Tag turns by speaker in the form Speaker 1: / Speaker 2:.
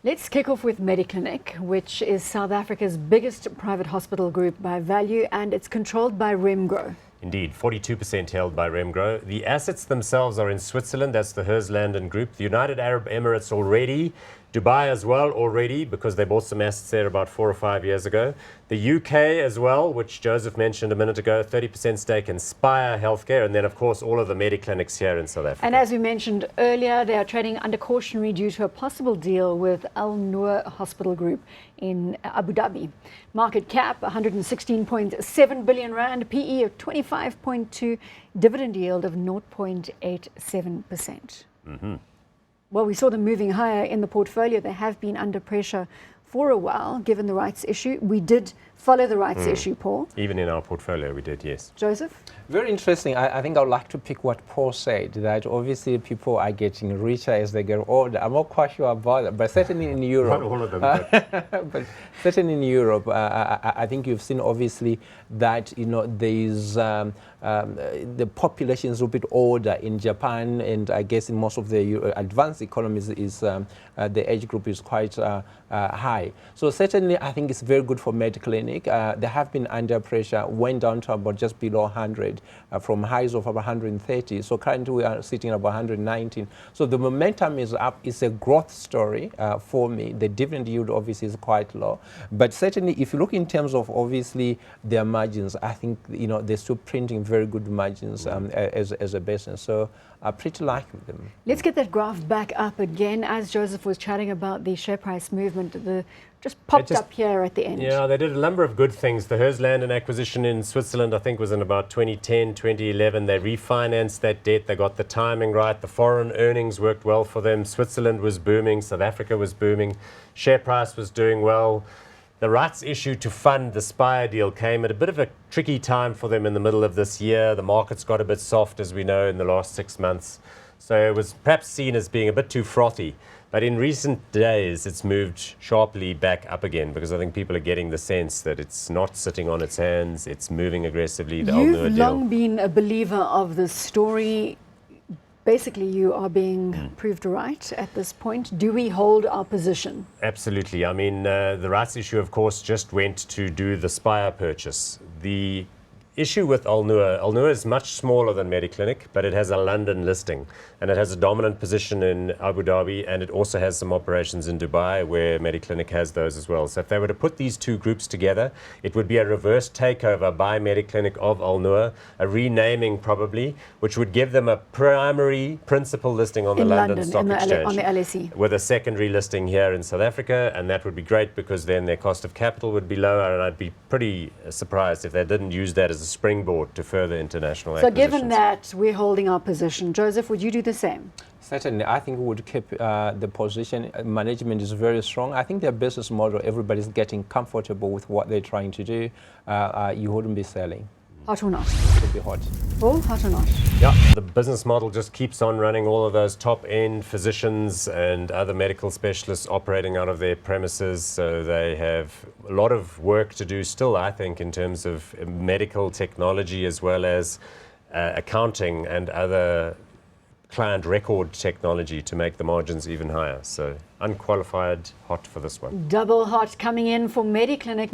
Speaker 1: Let's kick off with Mediclinic, which is South Africa's biggest private hospital group by value, and it's controlled by Remgro.
Speaker 2: Indeed, 42% held by Remgro. The assets themselves are in Switzerland, that's the Herzlanden Group. The United Arab Emirates already, Dubai as well already, because they bought some assets there about 4 or 5 years ago. The UK as well, which Joseph mentioned a minute ago, 30% stake in Spire Healthcare, and then of course all of the Mediclinics here in South Africa.
Speaker 1: And as we mentioned earlier, they are trading under cautionary due to a possible deal with Al Noor Hospital Group in Abu Dhabi. Market cap 116.7 billion rand, PE of 25.2, dividend yield of 0.87%. Well, we saw them moving higher in the portfolio. They have been under pressure for a while, given the rights issue. We did follow the rights issue, Paul.
Speaker 2: Even in our portfolio, we did, yes.
Speaker 1: Joseph?
Speaker 3: Very interesting. I think I would like to pick what Paul said, that obviously people are getting richer as they get older. I'm not quite sure about that, but certainly in Europe.
Speaker 2: Not all of them,
Speaker 3: but certainly in Europe, I think you've seen obviously that, there's the population is a bit older in Japan, and I guess in most of the advanced economies is the age group is quite high. So certainly I think it's very good for Mediclinic. They have been under pressure, went down to about just below 100 from highs of about 130. So currently we are sitting at about 119. So the momentum is up. It's a growth story for me. The dividend yield obviously is quite low. But certainly if you look in terms of obviously their margins, I think they're still printing very good margins as a business. So I pretty like them.
Speaker 1: Let's get that graph back up again. As Joseph was chatting about the share price movement, just popped up here at the end.
Speaker 2: Yeah, they did a number of good things. The Herzlanden acquisition in Switzerland, I think, was in about 2010, 2011. They refinanced that debt. They got the timing right. The foreign earnings worked well for them. Switzerland was booming. South Africa was booming. Share price was doing well. The rights issue to fund the Spire deal came at a bit of a tricky time for them in the middle of this year. The markets got a bit soft, as we know, in the last 6 months. So it was perhaps seen as being a bit too frothy. But in recent days, it's moved sharply back up again, because I think people are getting the sense that it's not sitting on its hands. It's moving aggressively. The
Speaker 1: You've long been a believer of this story. Basically, you are being proved right at this point. Do we hold our position?
Speaker 2: Absolutely. I mean, the rights issue, of course, just went to do the Spire purchase. The issue with Al Noor is much smaller than Mediclinic, but it has a London listing, and it has a dominant position in Abu Dhabi, and it also has some operations in Dubai where Mediclinic has those as well. So if they were to put these two groups together, it would be a reverse takeover by Mediclinic of Al Noor, a renaming probably, which would give them a primary principal listing on the London Stock Exchange,
Speaker 1: on the LSE,
Speaker 2: with a secondary listing here in South Africa, and that would be great because then their cost of capital would be lower, and I'd be pretty surprised if they didn't use that as a springboard to further international acquisitions.
Speaker 1: So given that we're holding our position, Joseph, would you do the same?
Speaker 3: Certainly, I think we would keep the position. Management is very strong. I think their business model, everybody's getting comfortable with what they're trying to do. You wouldn't be selling.
Speaker 1: Hot or not?
Speaker 3: It would be hot.
Speaker 1: Paul, hot or not?
Speaker 2: Yeah, the business model just keeps on running. All of those top-end physicians and other medical specialists operating out of their premises. So they have a lot of work to do still, I think, in terms of medical technology as well as accounting and other client record technology to make the margins even higher. So unqualified hot for this one.
Speaker 1: Double hot coming in for Mediclinic.